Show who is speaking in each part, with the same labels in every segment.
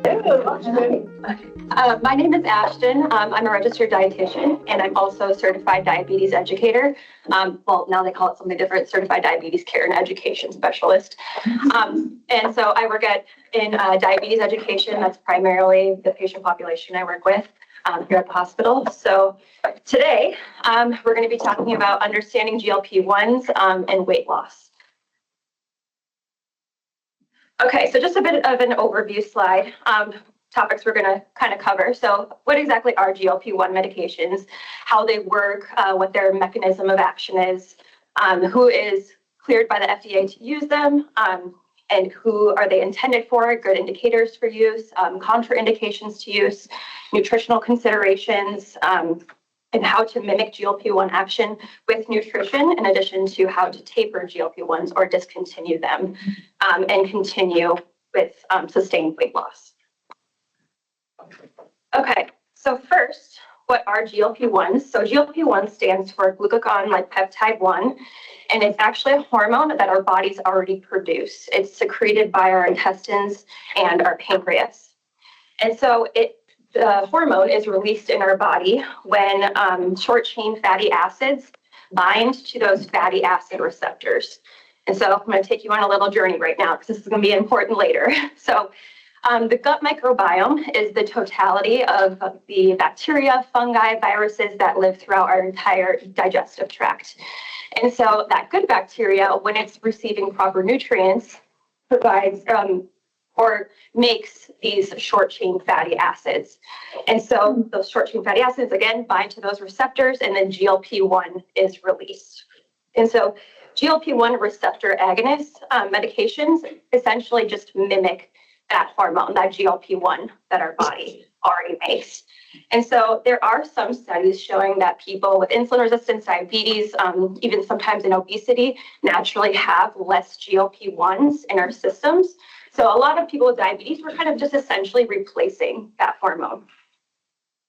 Speaker 1: My name is Ashton. I'm a registered dietitian, and I'm also a certified diabetes educator. Well, now they call it something different, certified diabetes care and education specialist. And so I work in diabetes education. That's primarily the patient population I work with here at the hospital. So today, we're going to be talking about understanding GLP-1s and weight loss. Okay, so just a bit of an overview slide. Topics we're going to kind of cover. So what exactly are GLP-1 medications, how they work, what their mechanism of action is, who is cleared by the FDA to use them, and who are they intended for, good indicators for use, contraindications to use, nutritional considerations, and how to mimic GLP-1 action with nutrition, in addition to how to taper GLP-1s or discontinue them and continue with sustained weight loss. Okay, so first, what are GLP-1s? So GLP-1 stands for glucagon-like peptide 1, and it's actually a hormone that our bodies already produce. It's secreted by our intestines and our pancreas. And so the hormone is released in our body when short-chain fatty acids bind to those fatty acid receptors. And so I'm going to take you on a little journey right now because this is going to be important later. So the gut microbiome is the totality of the bacteria, fungi, viruses that live throughout our entire digestive tract. And so that good bacteria, when it's receiving proper nutrients, provides or makes these short-chain fatty acids. And so those short-chain fatty acids, again, bind to those receptors, and then GLP-1 is released. And so GLP-1 receptor agonist medications essentially just mimic that hormone, that GLP-1 that our body already makes. And so there are some studies showing that people with insulin-resistant diabetes, even sometimes in obesity, naturally have less GLP-1s in our systems. So a lot of people with diabetes were kind of just essentially replacing that hormone.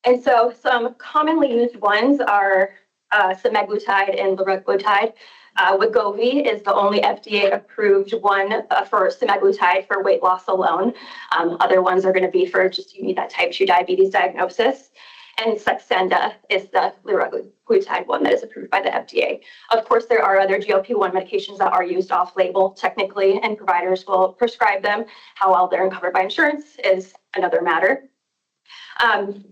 Speaker 1: And so some commonly used ones are semaglutide and liraglutide. Wegovy is the only FDA-approved one for semaglutide for weight loss alone. Other ones are going to be for just you need that type 2 diabetes diagnosis. And Saxenda is the liraglutide one that is approved by the FDA. Of course, there are other GLP-1 medications that are used off-label technically, and providers will prescribe them. How well they're covered by insurance is another matter.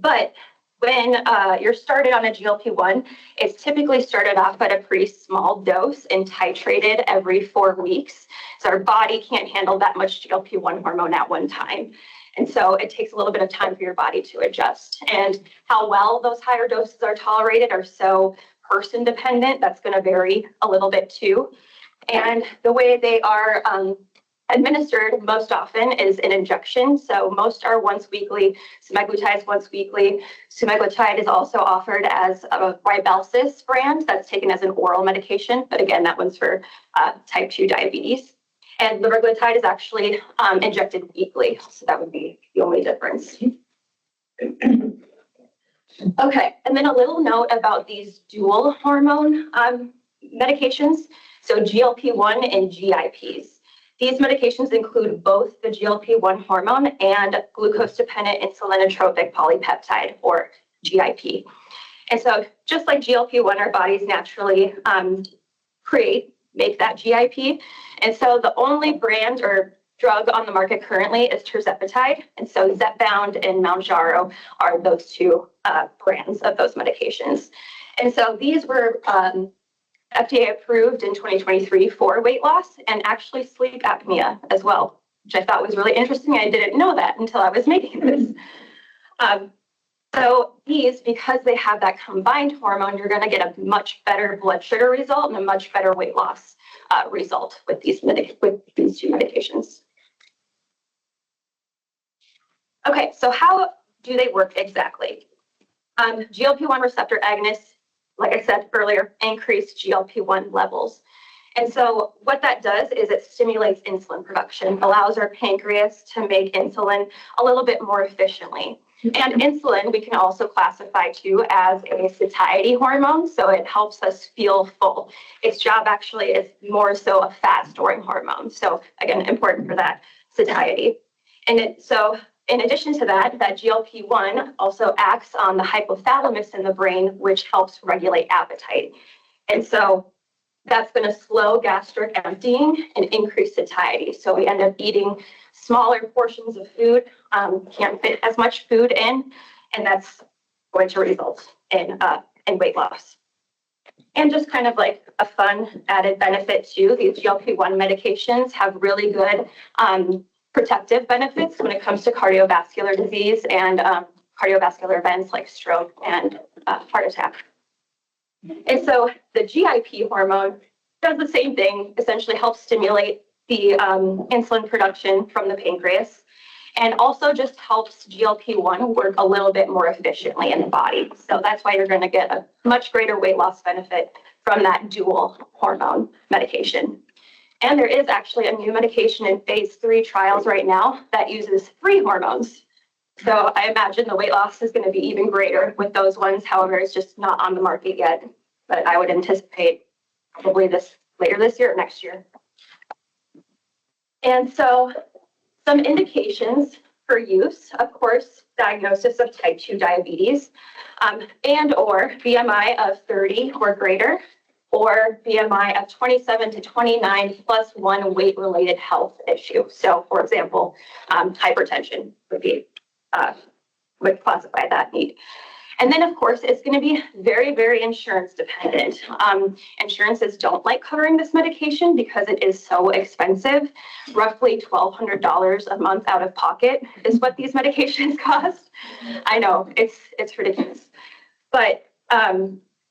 Speaker 1: But when you're started on a GLP-1, it's typically started off at a pretty small dose and titrated every 4 weeks. So our body can't handle that much GLP-1 hormone at one time. And so it takes a little bit of time for your body to adjust. And how well those higher doses are tolerated are so person dependent. That's going to vary a little bit too. And the way they are administered most often is an injection. So most are once weekly. Semaglutide is once weekly. Semaglutide is also offered as a Rybelsus brand that's taken as an oral medication. But again, that one's for type 2 diabetes. And liraglutide is actually injected weekly. So that would be the only difference. Okay, and then a little note about these dual hormone medications. So GLP-1 and GIPs. These medications include both the GLP-1 hormone and glucose-dependent insulinotropic polypeptide, or GIP. And so just like GLP-1, our bodies naturally make that GIP. And so the only brand or drug on the market currently is tirzepatide. And so Zepbound and Mounjaro are those two brands of those medications. And so these were FDA approved in 2023 for weight loss and actually sleep apnea as well, which I thought was really interesting. I didn't know that until I was making this. So these, because they have that combined hormone, you're going to get a much better blood sugar result and a much better weight loss result with these two medications. Okay, so how do they work exactly? GLP-1 receptor agonists, like I said earlier, increase GLP-1 levels. And so what that does is it stimulates insulin production, allows our pancreas to make insulin a little bit more efficiently. And insulin, we can also classify too as a satiety hormone, so it helps us feel full. Its job actually is more so a fat storing hormone. So again, important for that satiety. And so in addition to that, that GLP-1 also acts on the hypothalamus in the brain, which helps regulate appetite. And so that's going to slow gastric emptying and increase satiety. So we end up eating smaller portions of food, can't fit as much food in, and that's going to result in weight loss. And just kind of like a fun added benefit too, these GLP-1 medications have really good protective benefits when it comes to cardiovascular disease and cardiovascular events like stroke and heart attack. And so the GIP hormone does the same thing, essentially helps stimulate the insulin production from the pancreas, and also just helps GLP-1 work a little bit more efficiently in the body. So that's why you're going to get a much greater weight loss benefit from that dual hormone medication. And there is actually a new medication in phase 3 trials right now that uses 3 hormones. So I imagine the weight loss is going to be even greater with those ones. However, it's just not on the market yet, but I would anticipate probably later this year or next year. And so some indications for use, of course, diagnosis of type 2 diabetes, and or BMI of 30 or greater, or BMI of 27 to 29 plus 1 weight-related health issue. So, for example, hypertension would classify that need. And then, of course, it's going to be very, very insurance dependent. Insurances don't like covering this medication because it is so expensive. Roughly $1,200 a month out of pocket is what these medications cost. I know, it's ridiculous. But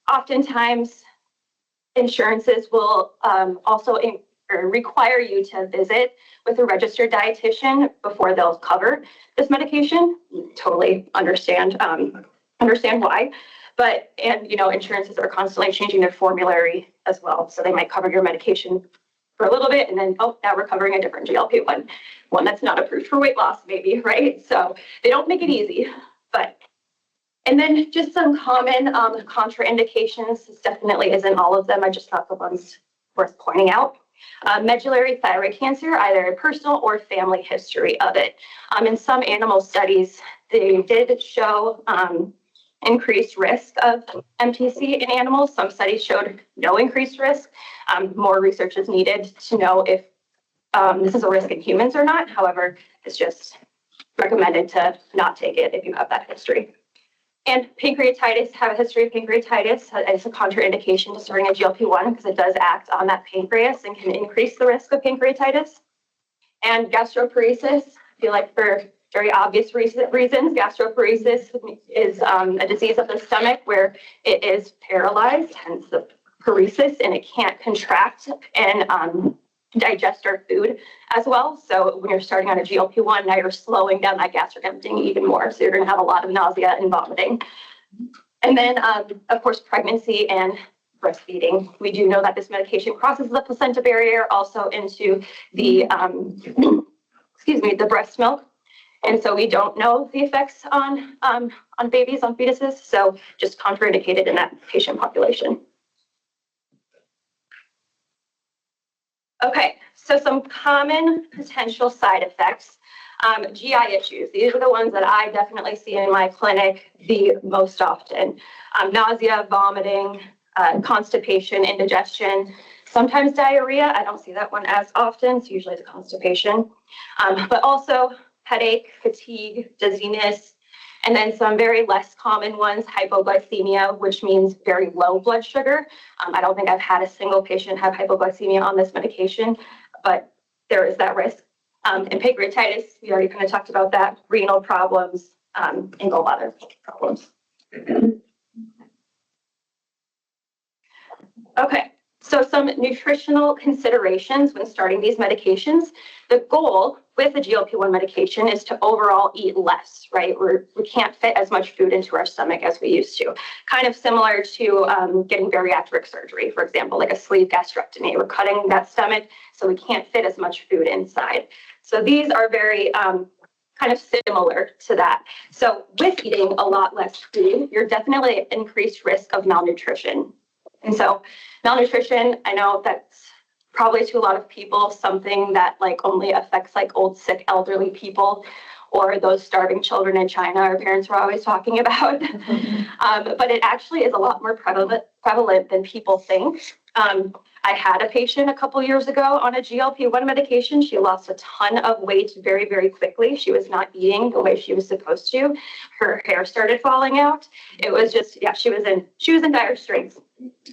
Speaker 1: oftentimes, insurances will also require you to visit with a registered dietitian before they'll cover this medication. Totally understand why, but insurances are constantly changing their formulary as well. So they might cover your medication for a little bit, and then now we're covering a different GLP-1, one that's not approved for weight loss, maybe, right? So they don't make it easy, but. And then just some common contraindications. This definitely isn't all of them. I just thought the ones worth pointing out. Medullary thyroid cancer, either a personal or family history of it. In some animal studies, they did show increased risk of MTC in animals. Some studies showed no increased risk. More research is needed to know if this is a risk in humans or not. However, it's just recommended to not take it if you have that history. And pancreatitis, have a history of pancreatitis as a contraindication to starting a GLP-1 because it does act on that pancreas and can increase the risk of pancreatitis. And gastroparesis, I feel like for very obvious reasons, gastroparesis is a disease of the stomach where it is paralyzed, hence the paresis, and it can't contract and digest our food as well. So when you're starting on a GLP-1, now you're slowing down that gastric emptying even more. So you're going to have a lot of nausea and vomiting. And then, of course, pregnancy and breastfeeding. We do know that this medication crosses the placenta barrier also into the, the breast milk. And so we don't know the effects on babies, on fetuses. So just contraindicated in that patient population. Okay, so some common potential side effects. GI issues. These are the ones that I definitely see in my clinic the most often. Nausea, vomiting, constipation, indigestion, sometimes diarrhea. I don't see that one as often. It's usually the constipation. But also headache, fatigue, dizziness, and then some very less common ones, hypoglycemia, which means very low blood sugar. I don't think I've had a single patient have hypoglycemia on this medication, but there is that risk. And pancreatitis, we already kind of talked about that, renal problems, and gallbladder problems. Okay, so some nutritional considerations when starting these medications. The goal with a GLP-1 medication is to overall eat less, right? We can't fit as much food into our stomach as we used to. Kind of similar to getting bariatric surgery, for example, like a sleeve gastrectomy. We're cutting that stomach, so we can't fit as much food inside. So these are very kind of similar to that. So with eating a lot less food, you're definitely at increased risk of malnutrition. And so malnutrition, I know that's probably to a lot of people something that like only affects like old, sick, elderly people or those starving children in China our parents were always talking about. But it actually is a lot more prevalent than people think. I had a patient a couple years ago on a GLP-1 medication. She lost a ton of weight very, very quickly. She was not eating the way she was supposed to. Her hair started falling out. It was just, yeah, she was in dire straits.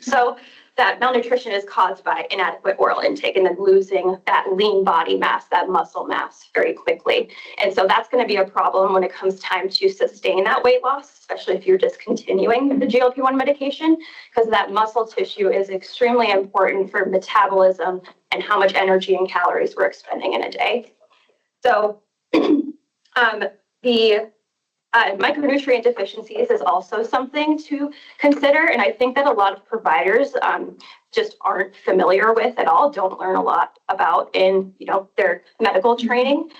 Speaker 1: So that malnutrition is caused by inadequate oral intake and then losing that lean body mass, that muscle mass very quickly. And so that's going to be a problem when it comes time to sustain that weight loss, especially if you're discontinuing the GLP-1 medication, because that muscle tissue is extremely important for metabolism and how much energy and calories we're expending in a day. So the micronutrient deficiencies is also something to consider, and I think that a lot of providers just aren't familiar with at all, don't learn a lot about in their medical training.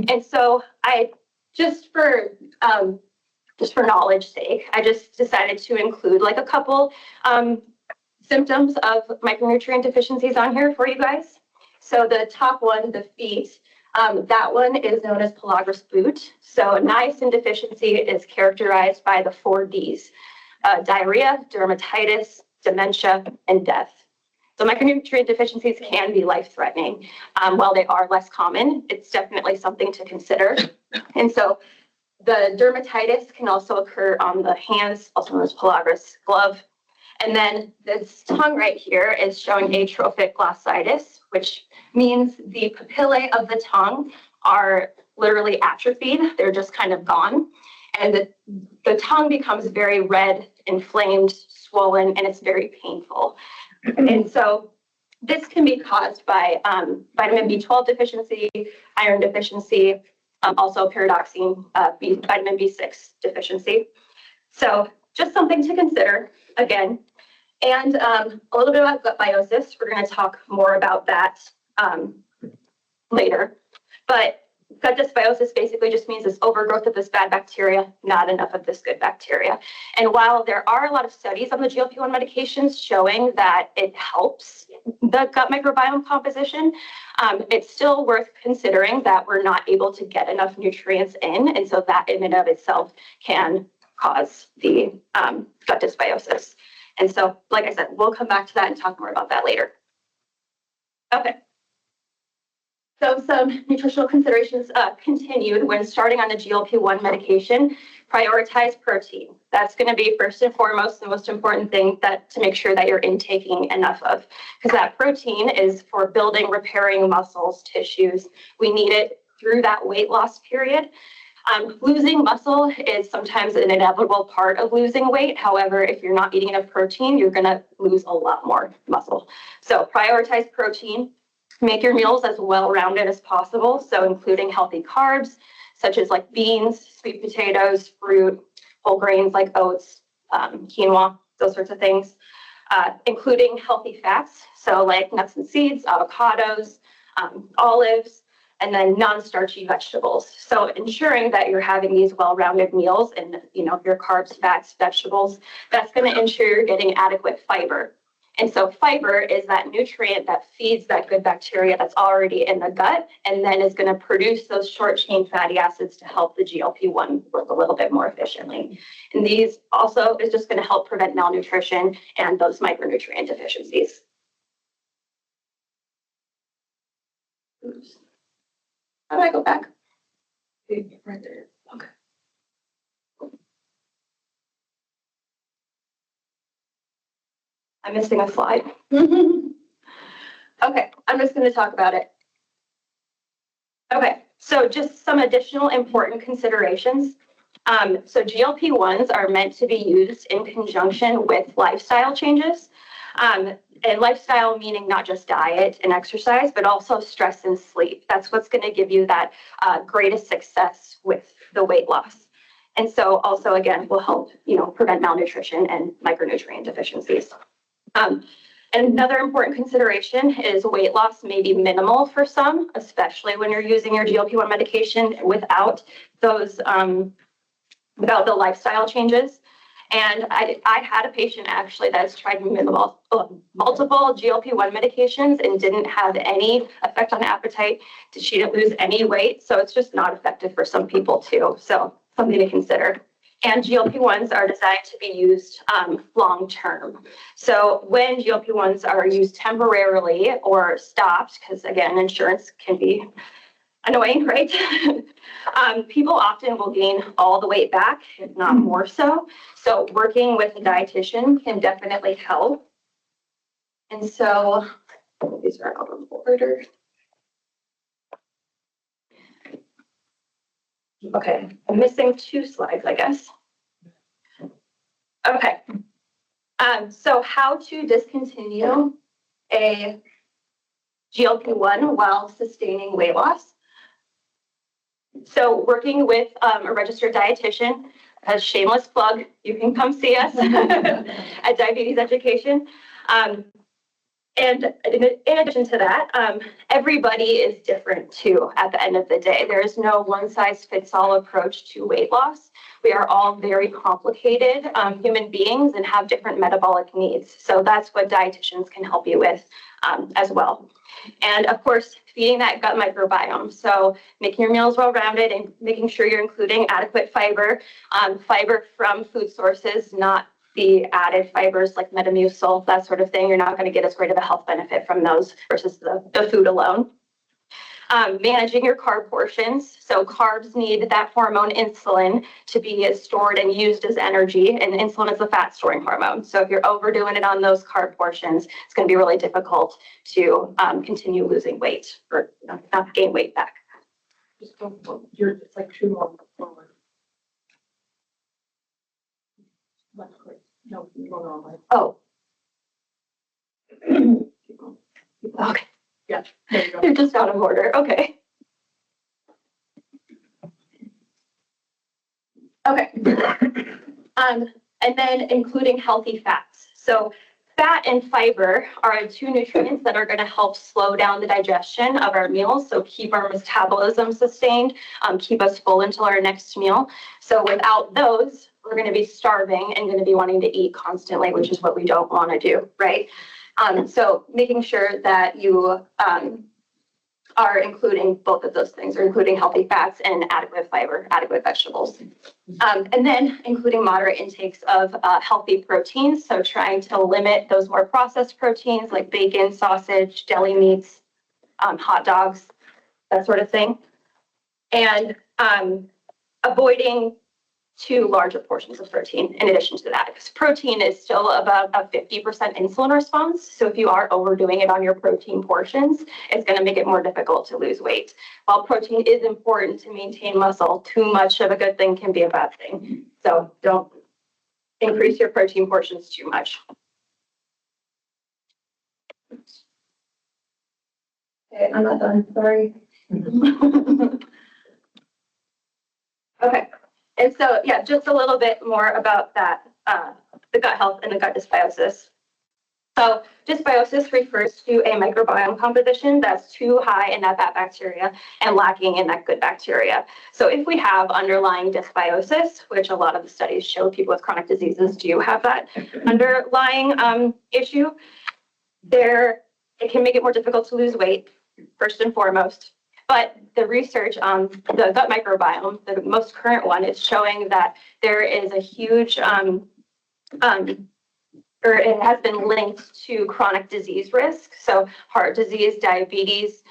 Speaker 1: And so I just for knowledge sake, I just decided to include like a couple symptoms of micronutrient deficiencies on here for you guys. So the top one, the feet. That one is known as pellagrous boot. So niacin deficiency is characterized by the 4 Ds, diarrhea, dermatitis, dementia, and death. So micronutrient deficiencies can be life-threatening. While they are less common, it's definitely something to consider. And so the dermatitis can also occur on the hands, also known as pellagrous glove. And then this tongue right here is showing atrophic glossitis, which means the papillae of the tongue are literally atrophied. They're just kind of gone. And the tongue becomes very red, inflamed, swollen, and it's very painful. And so this can be caused by vitamin B12 deficiency, iron deficiency, also pyridoxine, vitamin B6 deficiency. So just something to consider again. And a little bit about gut biosis. We're going to talk more about that later. But gut dysbiosis basically just means this overgrowth of this bad bacteria, not enough of this good bacteria. And while there are a lot of studies on the GLP-1 medications showing that it helps the gut microbiome composition, it's still worth considering that we're not able to get enough nutrients in. And so that in and of itself can cause the gut dysbiosis. And so, like I said, we'll come back to that and talk more about that later. Okay. So some nutritional considerations continued when starting on the GLP-1 medication. Prioritize protein. That's going to be first and foremost the most important thing to make sure that you're intaking enough of, because that protein is for building, repairing muscles, tissues. We need it through that weight loss period. Losing muscle is sometimes an inevitable part of losing weight. However, if you're not eating enough protein, you're going to lose a lot more muscle. So prioritize protein. Make your meals as well-rounded as possible. So including healthy carbs, such as like beans, sweet potatoes, fruit, whole grains like oats, quinoa, those sorts of things. Including healthy fats, so like nuts and seeds, avocados, olives, and then non-starchy vegetables. So ensuring that you're having these well-rounded meals and your carbs, fats, vegetables, that's going to ensure you're getting adequate fiber. And so fiber is that nutrient that feeds that good bacteria that's already in the gut and then is going to produce those short-chain fatty acids to help the GLP-1 work a little bit more efficiently. And these also is just going to help prevent malnutrition and those micronutrient deficiencies. Oops. How do I go back? Right there. Okay. I'm missing a slide. Okay, I'm just going to talk about it. Okay, so just some additional important considerations. So GLP-1s are meant to be used in conjunction with lifestyle changes. And lifestyle meaning not just diet and exercise, but also stress and sleep. That's what's going to give you that greatest success with the weight loss. And so also, again, will help, prevent malnutrition and micronutrient deficiencies. And another important consideration is weight loss may be minimal for some, especially when you're using your GLP-1 medication without those, without the lifestyle changes. And I had a patient actually that's tried multiple GLP-1 medications and didn't have any effect on appetite. She didn't lose any weight. So it's just not effective for some people too. So something to consider. And GLP-1s are designed to be used long-term. So when GLP-1s are used temporarily or stopped, because again, insurance can be annoying, right? People often will gain all the weight back, if not more so. So working with a dietitian can definitely help. And so these are out of order. Okay, I'm missing 2 slides, I guess. Okay. So how to discontinue a GLP-1 while sustaining weight loss. So working with a registered dietitian, a shameless plug, you can come see us at Diabetes Education. And in addition to that, everybody is different too at the end of the day. There is no one-size-fits-all approach to weight loss. We are all very complicated human beings and have different metabolic needs. So that's what dietitians can help you with as well. And of course, feeding that gut microbiome. So making your meals well-rounded and making sure you're including adequate fiber, fiber from food sources, not the added fibers like Metamucil, that sort of thing. You're not going to get as great of a health benefit from those versus the food alone. Managing your carb portions. So carbs need that hormone insulin to be stored and used as energy, and insulin is a fat storing hormone. So if you're overdoing it on those carb portions, it's going to be really difficult to continue losing weight or not gain weight back.
Speaker 2: Just go, it's like 2 more forward. No, you go wrong way.
Speaker 1: Oh. Okay.
Speaker 2: Yeah, there you go.
Speaker 1: They're just out of order. Okay. Okay. And then including healthy fats. So fat and fiber are 2 nutrients that are going to help slow down the digestion of our meals. So keep our metabolism sustained, keep us full until our next meal. So without those, we're going to be starving and going to be wanting to eat constantly, which is what we don't want to do, right? So making sure that you are including both of those things, or including healthy fats and adequate fiber, adequate vegetables. And then including moderate intakes of healthy proteins. So trying to limit those more processed proteins like bacon, sausage, deli meats, hot dogs, that sort of thing. And avoiding 2 larger portions of protein in addition to that, because protein is still about a 50% insulin response. So if you are overdoing it on your protein portions, it's going to make it more difficult to lose weight. While protein is important to maintain muscle, too much of a good thing can be a bad thing. So don't increase your protein portions too much. Okay, I'm not done, sorry. Okay. And so, yeah, just a little bit more about that, the gut health and the gut dysbiosis. So dysbiosis refers to a microbiome composition that's too high in that bad bacteria and lacking in that good bacteria. So if we have underlying dysbiosis, which a lot of the studies show people with chronic diseases do have that underlying issue, it can make it more difficult to lose weight, first and foremost. But the research on the gut microbiome, the most current one, is showing that there is a huge, or it has been linked to chronic disease risk. So heart disease, diabetes,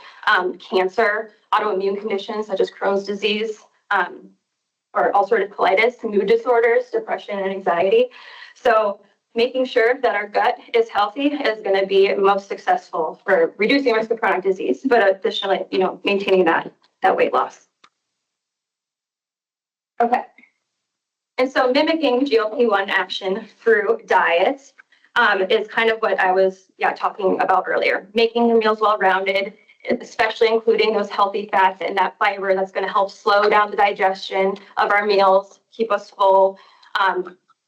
Speaker 1: cancer, autoimmune conditions such as Crohn's disease, or ulcerative colitis, mood disorders, depression, and anxiety. So making sure that our gut is healthy is going to be most successful for reducing risk of chronic disease, but additionally, maintaining that weight loss. Okay. And so mimicking GLP-1 action through diet is kind of what I was talking about earlier. Making your meals well-rounded, especially including those healthy fats and that fiber that's going to help slow down the digestion of our meals, keep us full,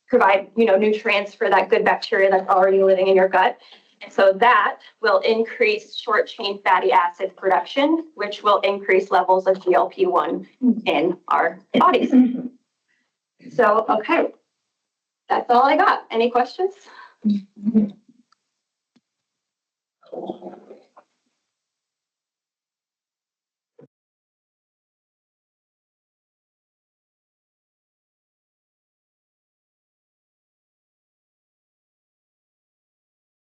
Speaker 1: provide nutrients for that good bacteria that's already living in your gut. And so that will increase short chain fatty acid production, which will increase levels of GLP-1 in our bodies. So, okay. That's all I got. Any questions?